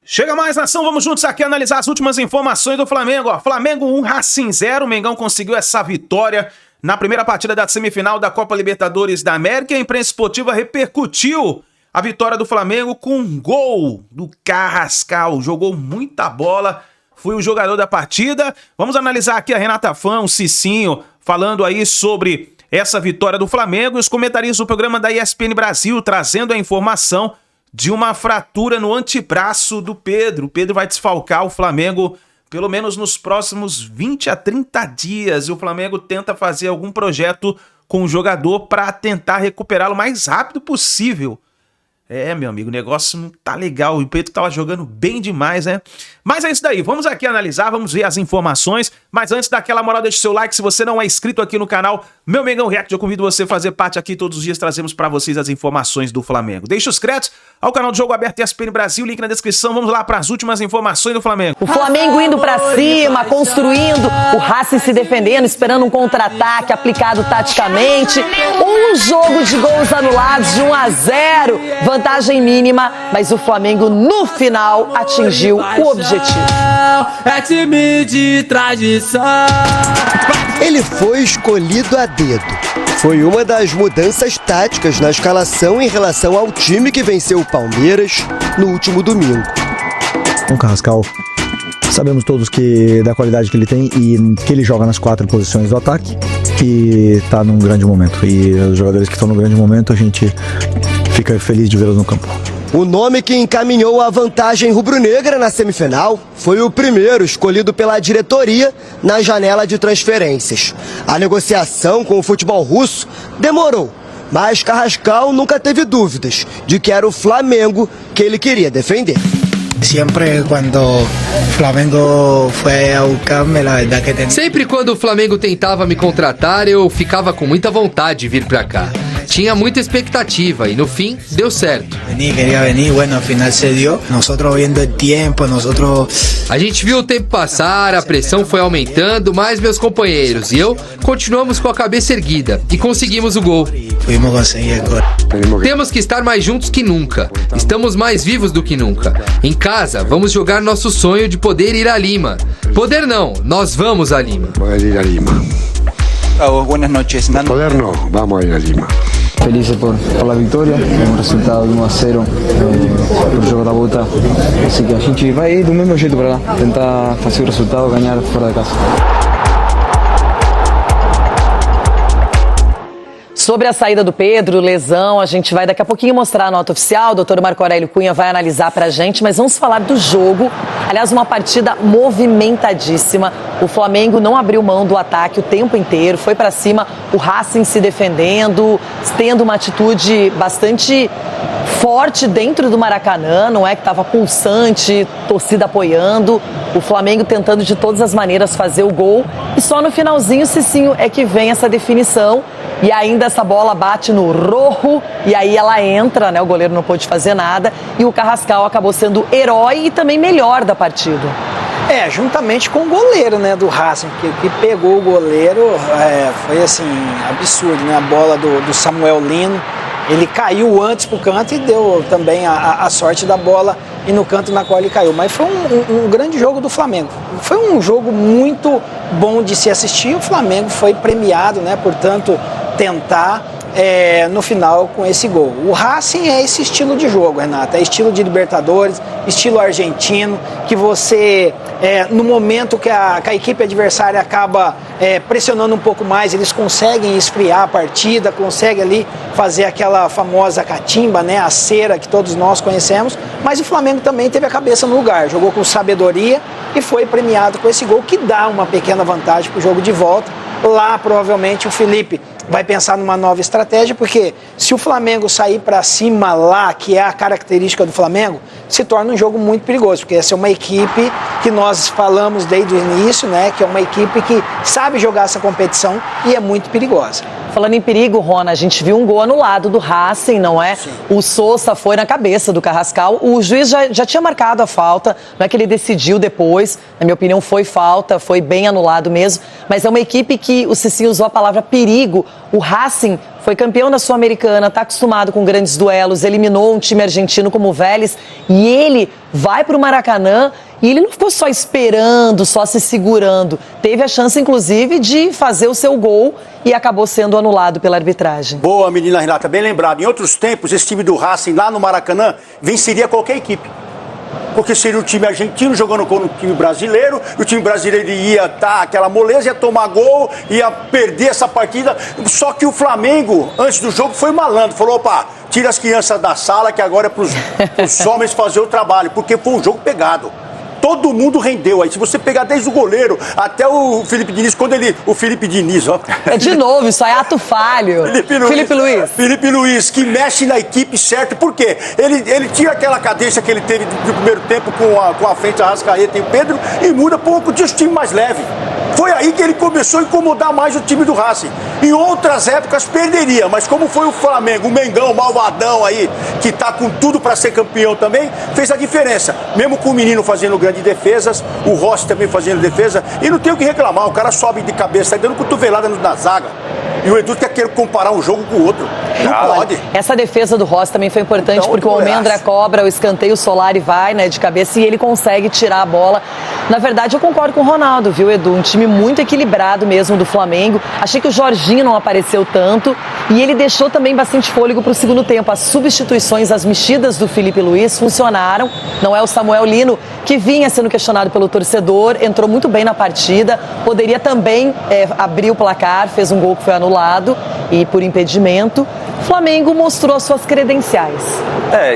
Chega mais, nação, vamos juntos aqui analisar as últimas informações do Flamengo. Flamengo 1, Racing 0, o Mengão conseguiu essa vitória na primeira partida da semifinal da Copa Libertadores da América. A imprensa esportiva repercutiu a vitória do Flamengo com um gol do Carrascal. Jogou muita bola, foi o jogador da partida. Vamos analisar aqui a Renata Fã, o Cicinho, falando aí sobre essa vitória do Flamengo. E os comentaristas do programa da ESPN Brasil trazendo a informação de uma fratura no antebraço do Pedro. O Pedro vai desfalcar o Flamengo pelo menos nos próximos 20 a 30 dias. E o Flamengo tenta fazer algum projeto com o jogador para tentar recuperá-lo o mais rápido possível. Meu amigo, o negócio não tá legal. O Pedro tava jogando bem demais, né? Mas é isso daí. Vamos aqui analisar, vamos ver as informações. Mas antes daquela moral, deixa o seu like. Se você não é inscrito aqui no canal Meu Mengão React, eu convido você a fazer parte aqui. Todos os dias trazemos pra vocês as informações do Flamengo. Deixa os créditos ao canal do Jogo Aberto ESPN Brasil, link na descrição. Vamos lá para as últimas informações do Flamengo. O Flamengo indo pra cima, construindo, o Racing se defendendo, esperando um contra-ataque aplicado taticamente. Um jogo de gols anulados de 1-0. Vantagem mínima, mas o Flamengo no final atingiu o objetivo. É time de tradição. Ele foi escolhido a dedo. Foi uma das mudanças táticas na escalação em relação ao time que venceu o Palmeiras no último domingo. O Carrascal, sabemos todos que da qualidade que ele tem e que ele joga nas 4 posições do ataque, que está num grande momento. E os jogadores que estão no grande momento, a gente fica feliz de vê-los no campo. O nome que encaminhou a vantagem rubro-negra na semifinal foi o primeiro escolhido pela diretoria na janela de transferências. A negociação com o futebol russo demorou, mas Carrascal nunca teve dúvidas de que era o Flamengo que ele queria defender. Sempre quando o Flamengo tentava me contratar, eu ficava com muita vontade de vir pra cá. Tinha muita expectativa e no fim deu certo. A gente viu o tempo passar, a pressão foi aumentando, mas meus companheiros e eu continuamos com a cabeça erguida e conseguimos o gol. Temos que estar mais juntos que nunca. Estamos mais vivos do que nunca. Em casa, vamos jogar nosso sonho de poder ir a Lima. Poder não, nós vamos a Lima. Poder ir a Lima. Buenas noches. Poder no, vamos a ir a Lima. Felices por la vitória, um resultado de 1-0 pro jogo da volta, assim que a gente vai do mesmo jeito para lá, tentar fazer o resultado, ganhar fora de casa. Sobre a saída do Pedro, lesão, a gente vai daqui a pouquinho mostrar a nota oficial, o doutor Marco Aurélio Cunha vai analisar pra gente, mas vamos falar do jogo. Aliás, uma partida movimentadíssima. O Flamengo não abriu mão do ataque o tempo inteiro, foi pra cima, o Racing se defendendo, tendo uma atitude bastante forte dentro do Maracanã, não é que estava pulsante, torcida apoiando, o Flamengo tentando de todas as maneiras fazer o gol, e só no finalzinho, Cicinho, é que vem essa definição. E ainda essa bola bate no rojo e aí ela entra, né? O goleiro não pôde fazer nada e o Carrascal acabou sendo herói e também melhor da partida. Juntamente com o goleiro, né, do Racing, que pegou o goleiro, foi assim, absurdo, né? A bola do Samuel Lino, ele caiu antes pro canto e deu também a sorte da bola e no canto na qual ele caiu. Mas foi um grande jogo do Flamengo. Foi um jogo muito bom de se assistir. O Flamengo foi premiado, né, portanto, tentar no final com esse gol. O Racing é esse estilo de jogo, Renata, é estilo de Libertadores, estilo argentino, que você, no momento que a equipe adversária acaba pressionando um pouco mais, eles conseguem esfriar a partida, conseguem ali fazer aquela famosa catimba, né, a cera que todos nós conhecemos, mas o Flamengo também teve a cabeça no lugar, jogou com sabedoria e foi premiado com esse gol que dá uma pequena vantagem para o jogo de volta. Lá provavelmente o Felipe vai pensar numa nova estratégia, porque se o Flamengo sair para cima lá, que é a característica do Flamengo, se torna um jogo muito perigoso, porque essa é uma equipe que nós falamos desde o início, né, que é uma equipe que sabe jogar essa competição e é muito perigosa. Falando em perigo, Rona, a gente viu um gol anulado do Racing, não é? Sim. O Sousa foi na cabeça do Carrascal. O juiz já tinha marcado a falta, não é que ele decidiu depois. Na minha opinião, foi falta, foi bem anulado mesmo. Mas é uma equipe que o Cicinho usou a palavra perigo. O Racing foi campeão da Sul-Americana, está acostumado com grandes duelos, eliminou um time argentino como o Vélez e ele vai para o Maracanã e ele não ficou só esperando, só se segurando. Teve a chance, inclusive, de fazer o seu gol e acabou sendo anulado pela arbitragem. Boa, menina Renata, bem lembrado. Em outros tempos, esse time do Racing lá no Maracanã venceria qualquer equipe. Porque seria o time argentino jogando com o time brasileiro, e o time brasileiro ia dar aquela moleza, ia tomar gol, ia perder essa partida. Só que o Flamengo, antes do jogo, foi malandro. Falou, opa, tira as crianças da sala, que agora é para os homens fazer o trabalho. Porque foi um jogo pegado. Todo mundo rendeu aí. Se você pegar desde o goleiro até o Felipe Diniz, o Felipe Diniz, ó. É de novo, isso é ato falho. Felipe Luiz, que mexe na equipe certo. Por quê? Ele tira aquela cadência que ele teve no primeiro tempo com a frente a Arrascaeta e o Pedro e muda para um time mais leve. Foi aí que ele começou a incomodar mais o time do Racing. Em outras épocas perderia, mas como foi o Flamengo, o Mengão, o malvadão aí, que tá com tudo para ser campeão também, fez a diferença. Mesmo com o menino fazendo grandes defesas, o Rossi também fazendo defesa, e não tem o que reclamar, o cara sobe de cabeça, tá dando cotovelada na zaga. E o Edu quer comparar um jogo com o outro. Não pode. Essa defesa do Rossi também foi importante, então, porque o Almendra cobra o escanteio, o Solari vai, né, de cabeça, e ele consegue tirar a bola. Na verdade, eu concordo com o Ronaldo, viu, Edu? Um time muito equilibrado mesmo do Flamengo. Achei que o Jorginho não apareceu tanto e ele deixou também bastante fôlego para o segundo tempo. As substituições, as mexidas do Felipe Luiz funcionaram. Não é o Samuel Lino, que vinha sendo questionado pelo torcedor, entrou muito bem na partida, poderia também abrir o placar, fez um gol que foi anulado e por impedimento. O Flamengo mostrou as suas credenciais.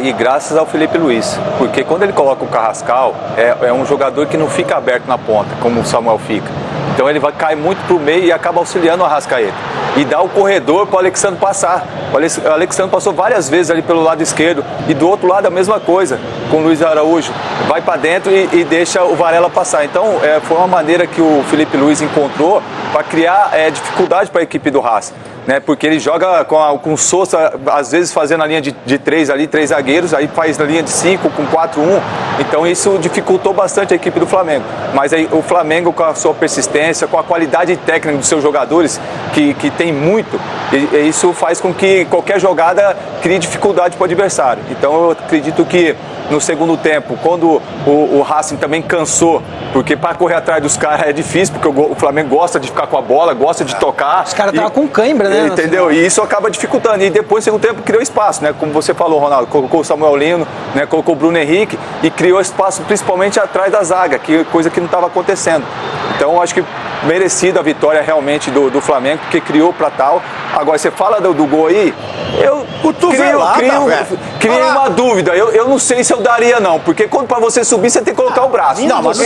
E graças ao Felipe Luiz, porque quando ele coloca o Carrascal, é um jogador que não fica aberto na ponta, como o Samuel fica. Então ele vai cair muito pro meio e acaba auxiliando o Arrascaeta. E dá o corredor para o Alexandre passar. O Alexandre passou várias vezes ali pelo lado esquerdo e do outro lado a mesma coisa, com o Luiz Araújo. Vai para dentro e deixa o Varela passar. Então foi uma maneira que o Felipe Luiz encontrou para criar dificuldade para a equipe do Racing. Né, porque ele joga com o Sousa, às vezes fazendo a linha de 3 ali, 3 zagueiros, aí faz na linha de 5 com 4-1, então isso dificultou bastante a equipe do Flamengo. Mas aí o Flamengo, com a sua persistência, com a qualidade técnica dos seus jogadores, que tem muito, e isso faz com que qualquer jogada crie dificuldade para o adversário. Então eu acredito que no segundo tempo, quando o Racing também cansou, porque para correr atrás dos caras é difícil, porque o Flamengo gosta de ficar com a bola, gosta de tocar. Os caras estavam com cãibra, né? Entendeu? E isso acaba dificultando. E depois, no segundo tempo, criou espaço, né? Como você falou, Ronaldo, colocou o Samuel Lino, né? Colocou o Bruno Henrique e criou espaço principalmente atrás da zaga, coisa que não estava acontecendo. Então, acho que merecida a vitória realmente do Flamengo, porque criou para tal. Agora, você fala do gol aí, eu criei uma dúvida. Eu não sei se eu daria, não, porque quando para você subir, você tem que colocar o braço. Não, mas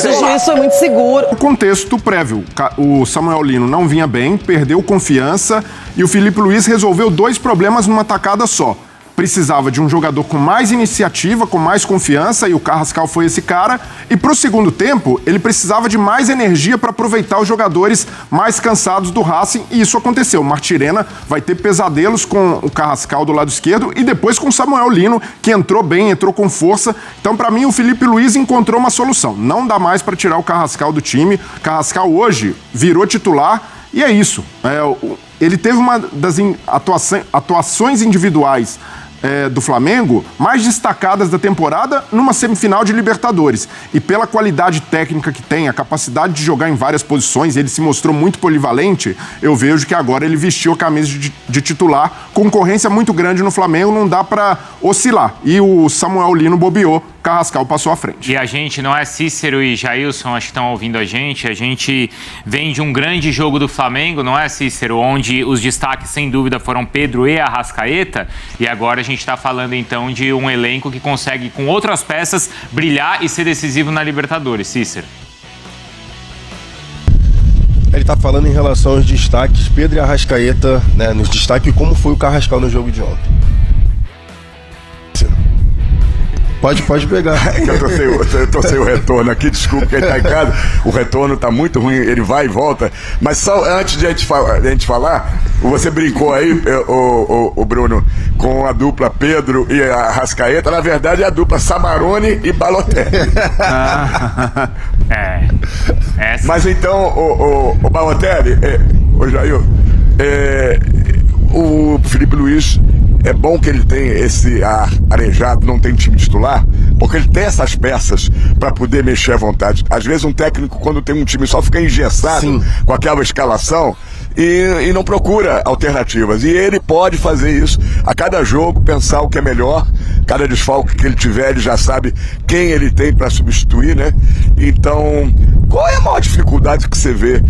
o juiz foi muito seguro. O contexto prévio, o Samuel Lino não vinha bem, perdeu confiança e o Felipe Luiz resolveu 2 problemas numa tacada só. Precisava de um jogador com mais iniciativa, com mais confiança, e o Carrascal foi esse cara. E pro segundo tempo, ele precisava de mais energia para aproveitar os jogadores mais cansados do Racing, e isso aconteceu. O Martirena vai ter pesadelos com o Carrascal do lado esquerdo e depois com o Samuel Lino, que entrou bem, entrou com força. Então, para mim, o Felipe Luiz encontrou uma solução. Não dá mais para tirar o Carrascal do time. Carrascal hoje virou titular e é isso. Ele teve uma das atuações individuais do Flamengo mais destacadas da temporada numa semifinal de Libertadores. E pela qualidade técnica que tem, a capacidade de jogar em várias posições, ele se mostrou muito polivalente, eu vejo que agora ele vestiu a camisa de titular. Concorrência muito grande no Flamengo, não dá pra oscilar. E o Samuel Lino bobeou, Carrascal passou à frente. E a gente, não é Cícero e Jailson, acho que estão ouvindo a gente vem de um grande jogo do Flamengo, não é, Cícero? Onde os destaques, sem dúvida, foram Pedro e Arrascaeta, e agora a gente está falando, então, de um elenco que consegue, com outras peças, brilhar e ser decisivo na Libertadores, Cícero. Ele está falando em relação aos destaques, Pedro e Arrascaeta, né, nos destaques, como foi o Carrascal no jogo de ontem. Pode pegar. É que eu tô sem o retorno aqui, desculpa quem tá em casa. O retorno tá muito ruim, ele vai e volta. Mas só antes de a gente falar, você brincou aí, o Bruno, com a dupla Pedro e a Arrascaeta. Na verdade, é a dupla Samarone e Balotelli. Mas então, o Balotelli, o Jair, o Felipe Luiz, é bom que ele tenha esse ar arejado, não tem time titular, porque ele tem essas peças para poder mexer à vontade. Às vezes um técnico, quando tem um time, só fica engessado com aquela escalação e não procura alternativas. E ele pode fazer isso a cada jogo, pensar o que é melhor. Cada desfalque que ele tiver, ele já sabe quem ele tem para substituir, né? Então, qual é a maior dificuldade que você vê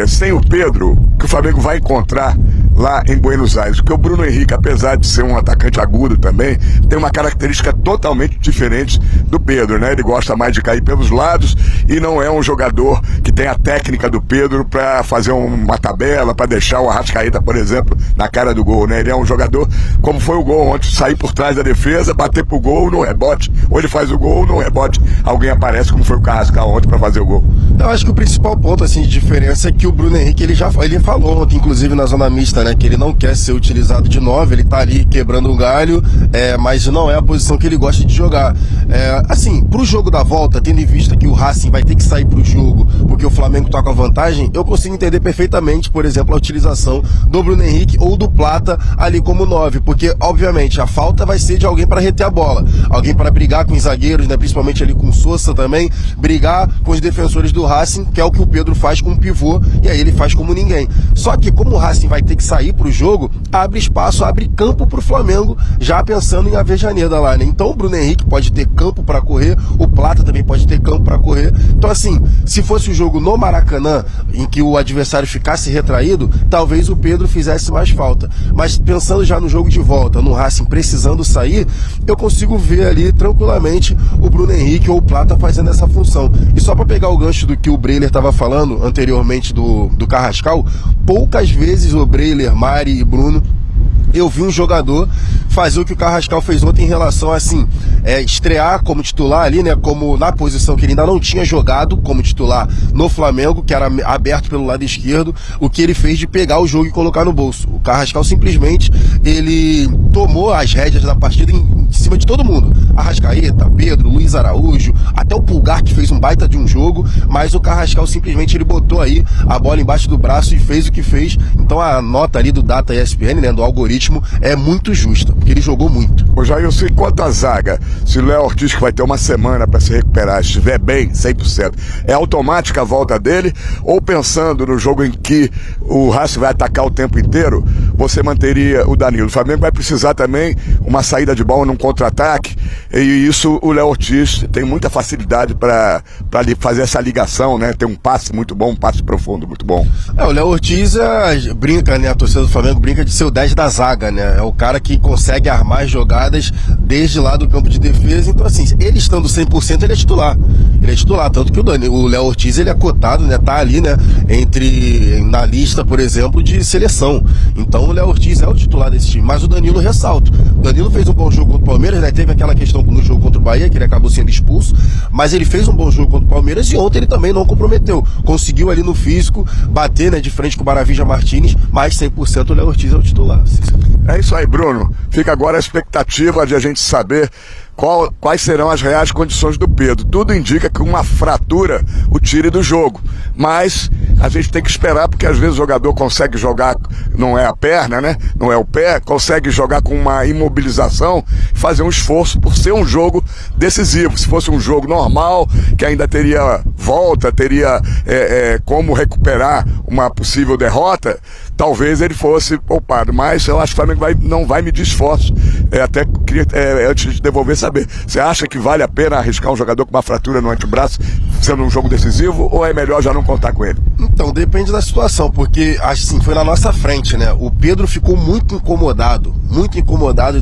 sem o Pedro, que o Flamengo vai encontrar lá em Buenos Aires? Porque o Bruno Henrique, apesar de ser um atacante agudo também, tem uma característica totalmente diferente do Pedro, né? Ele gosta mais de cair pelos lados e não é um jogador que tem a técnica do Pedro para fazer uma tabela, para deixar o Arrascaeta, por exemplo, na cara do gol, né? Ele é um jogador, como foi o gol ontem, sair por trás da defesa, bater pro gol no rebote, ou ele faz o gol no rebote, alguém aparece, como foi o Carrascal ontem, para fazer o gol. Eu acho que o principal ponto assim de diferença é que o Bruno Henrique, ele falou ontem, inclusive na zona mista, né, que ele não quer ser utilizado de 9, ele tá ali quebrando o galho, mas não é a posição que ele gosta de jogar. Assim, pro jogo da volta, tendo em vista que o Racing vai ter que sair pro jogo, porque o Flamengo tá com a vantagem, eu consigo entender perfeitamente, por exemplo, a utilização do Bruno Henrique ou do Plata ali como 9, porque obviamente a falta vai ser de alguém para reter a bola, alguém para brigar com os zagueiros, né, principalmente ali com o Sousa também, brigar com os defensores do Racing, que é o que o Pedro faz com o pivô, e aí ele faz como ninguém. Só que como o Racing vai ter que sair pro jogo, abre espaço, abre campo pro Flamengo, já pensando em Avejaneda lá, né? Então o Bruno Henrique pode ter campo para correr, o Plata também pode ter campo para correr. Então assim, se fosse o jogo no Maracanã, em que o adversário ficasse retraído, talvez o Pedro fizesse mais falta. Mas pensando já no jogo de volta, no Racing precisando sair, eu consigo ver ali tranquilamente o Bruno Henrique ou o Plata fazendo essa função. E só para pegar o gancho do que o Breiler estava falando anteriormente do Carrascal, poucas vezes o Breiler, Mari e Bruno, eu vi um jogador fazer o que o Carrascal fez ontem em relação a, assim, estrear como titular ali, né, como na posição que ele ainda não tinha jogado como titular no Flamengo, que era aberto pelo lado esquerdo, o que ele fez de pegar o jogo e colocar no bolso. O Carrascal simplesmente, ele tomou as rédeas da partida em cima de todo mundo. Arrascaeta, Pedro, Luiz Araújo, até o Pulgar, que fez um baita de um jogo, mas o Carrascal simplesmente ele botou aí a bola embaixo do braço e fez o que fez. Então a nota ali do Data ESPN, né, do algoritmo, é muito justa, porque ele jogou muito. Ô Jailson, enquanto a zaga, se o Léo Ortiz, que vai ter uma semana para se recuperar, estiver bem, 100%, é automática a volta dele? Ou pensando no jogo em que o Racing vai atacar o tempo inteiro, você manteria o Danilo? O Flamengo vai precisar também uma saída de bola num contra-ataque, e isso o Léo Ortiz tem muita facilidade para fazer essa ligação, né? Tem um passe muito bom, um passe profundo muito bom. O Léo Ortiz brinca, né? A torcida do Flamengo brinca de ser o 10 da zaga, né? É o cara que consegue armar jogadas desde lá do campo de defesa. Então, assim, ele estando 100%, ele é titular. Ele é titular, tanto que o Léo Ortiz, ele é cotado, né? Tá ali, né? Na lista, por exemplo, de seleção. Então, o Léo Ortiz é o titular desse time. Mas o Danilo ressalta. O Danilo fez um bom jogo contra o Palmeiras, né? Teve aquela questão no jogo contra o Bahia, que ele acabou sendo expulso. Mas ele fez um bom jogo contra o Palmeiras e ontem ele também não comprometeu. Conseguiu ali no físico bater, né? De frente com o Maravilla Martínez, mas 100% o Léo Ortiz é o titular. É isso aí, Bruno. Fica agora a expectativa de a gente saber quais serão as reais condições do Pedro. Tudo indica que uma fratura o tire do jogo, mas a gente tem que esperar, porque às vezes o jogador consegue jogar, não é a perna, né? Não é o pé, consegue jogar com uma imobilização, fazer um esforço por ser um jogo decisivo. Se fosse um jogo normal, que ainda teria volta, teria como recuperar uma possível derrota, talvez ele fosse poupado, mas eu acho que o Flamengo não vai medir esforço. Até queria, antes de devolver, saber, você acha que vale a pena arriscar um jogador com uma fratura no antebraço, sendo um jogo decisivo, ou é melhor já não contar com ele? Então, depende da situação, porque assim, foi na nossa frente, né? O Pedro ficou muito incomodado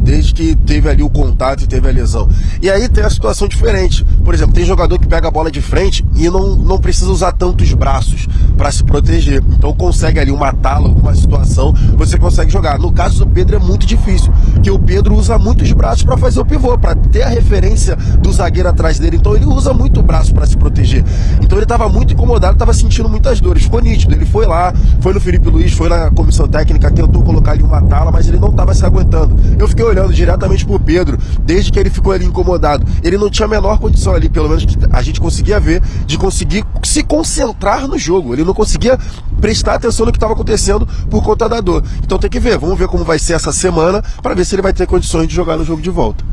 desde que teve ali o contato e teve a lesão. E aí tem a situação diferente. Por exemplo, tem jogador que pega a bola de frente e não precisa usar tantos braços para se proteger. Então consegue ali uma tala, alguma situação, você consegue jogar. No caso do Pedro é muito difícil, porque o Pedro usa muitos braços para fazer o pivô, para ter a referência do zagueiro atrás dele. Então ele usa muito o braço para se proteger. Então ele estava muito incomodado, estava sentindo muitas dores. Ficou nítido. Ele foi lá, foi no Felipe Luiz, foi na comissão técnica, tentou colocar ali uma tala, mas ele não estava se aguentando. Eu fiquei olhando diretamente pro Pedro, desde que ele ficou ali incomodado. Ele não tinha a menor condição ali, pelo menos que a gente conseguia ver, de conseguir se concentrar no jogo. Ele não conseguia prestar atenção no que estava acontecendo por conta da dor. Então tem que ver, vamos ver como vai ser essa semana para ver se ele vai ter condições de jogar no jogo de volta.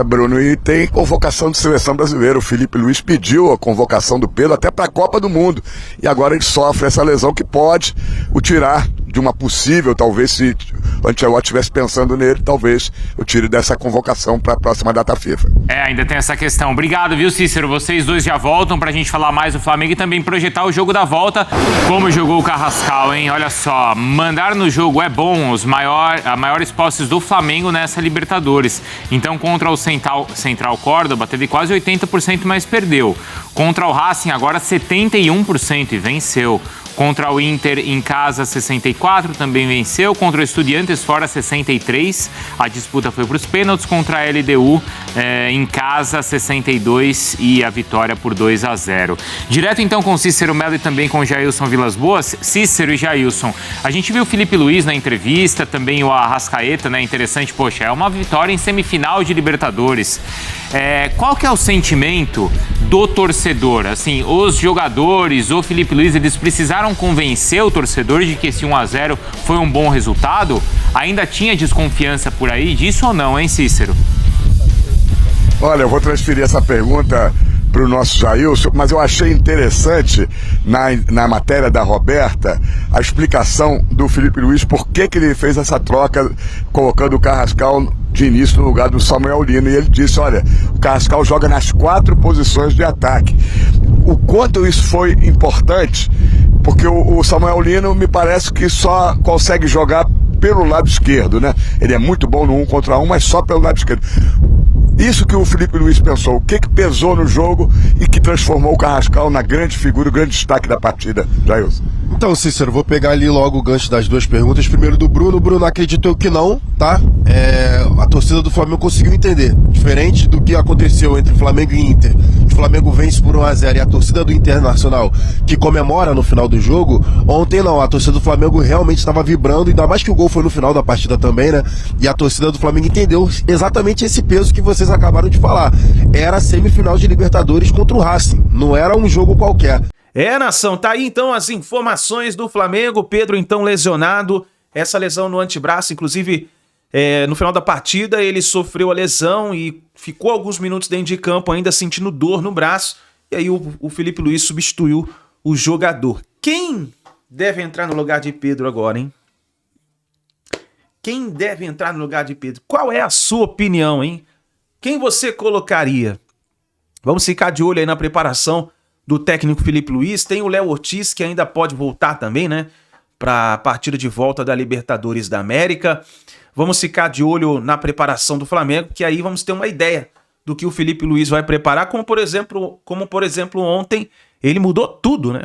Bruno, e tem convocação de seleção brasileira. O Felipe Luiz pediu a convocação do Pedro até para a Copa do Mundo. E agora ele sofre essa lesão que pode o tirar de uma possível, talvez se o Ancelotti estivesse pensando nele, talvez eu tire dessa convocação para a próxima data FIFA. Ainda tem essa questão. Obrigado, viu, Cícero? Vocês dois já voltam pra gente falar mais do Flamengo e também projetar o jogo da volta, como jogou o Carrascal, hein? Olha só, mandar no jogo é bom, maiores posses do Flamengo nessa Libertadores. Então, contra o Central Córdoba, teve quase 80%, mas perdeu. Contra o Racing, agora 71% e venceu. Contra o Inter em casa, 64%, também venceu. Contra o Estudiantes fora, 63%. A disputa foi para os pênaltis. Contra a LDU em casa, 62% e a vitória por 2-0. Direto então com Cícero Melo e também com Jailson Vilas Boas. Cícero e Jailson, a gente viu o Felipe Luiz na entrevista, também o Arrascaeta, né? Interessante, poxa, é uma vitória em semifinal de Libertadores. Qual que é o sentimento do torcedor? Assim, os jogadores, o Felipe Luiz, eles precisaram convencer o torcedor de que esse 1-0 foi um bom resultado? Ainda tinha desconfiança por aí disso ou não, hein, Cícero? Olha, eu vou transferir essa pergunta para o nosso Jailson, mas eu achei interessante na matéria da Roberta a explicação do Felipe Luiz por que ele fez essa troca colocando o Carrascal de início no lugar do Samuel Lino, e ele disse, olha, o Carrascal joga nas 4 posições de ataque. O quanto isso foi importante, porque o Samuel Lino me parece que só consegue jogar pelo lado esquerdo, né? Ele é muito bom no 1 contra 1, mas só pelo lado esquerdo. Isso que o Felipe Luiz pensou, o que pesou no jogo e que transformou o Carrascal na grande figura, o grande destaque da partida, Jailson? Então, Cícero, vou pegar ali logo o gancho das duas perguntas. Primeiro do Bruno. Bruno, acredito eu que não, tá? A torcida do Flamengo conseguiu entender. Diferente do que aconteceu entre Flamengo e Inter. O Flamengo vence por 1-0 e a torcida do Internacional, que comemora no final do jogo, ontem não. A torcida do Flamengo realmente estava vibrando, ainda mais que o gol foi no final da partida também, né? E a torcida do Flamengo entendeu exatamente esse peso que vocês acabaram de falar. Era a semifinal de Libertadores contra o Racing. Não era um jogo qualquer. Nação, tá aí então as informações do Flamengo. Pedro então lesionado, essa lesão no antebraço, inclusive no final da partida ele sofreu a lesão e ficou alguns minutos dentro de campo ainda sentindo dor no braço, e aí o Felipe Luiz substituiu o jogador. Quem deve entrar no lugar de Pedro agora, hein? Quem deve entrar no lugar de Pedro? Qual é a sua opinião, hein? Quem você colocaria? Vamos ficar de olho aí na preparação do técnico Felipe Luiz. Tem o Léo Ortiz, que ainda pode voltar também, né? Para a partida de volta da Libertadores da América. Vamos ficar de olho na preparação do Flamengo, que aí vamos ter uma ideia do que o Felipe Luiz vai preparar, como por exemplo ontem ele mudou tudo, né?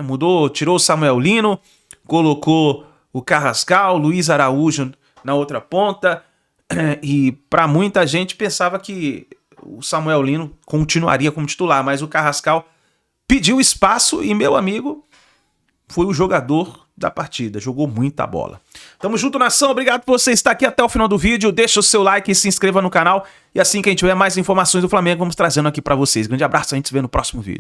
Tirou o Samuel Lino, colocou o Carrascal, Luiz Araújo na outra ponta, e para muita gente pensava que o Samuel Lino continuaria como titular, mas o Carrascal pediu espaço e, meu amigo, foi o jogador da partida, jogou muita bola. Tamo junto, nação, obrigado por você estar aqui até o final do vídeo, deixa o seu like e se inscreva no canal, e assim que a gente tiver mais informações do Flamengo, vamos trazendo aqui pra vocês. Grande abraço, a gente se vê no próximo vídeo.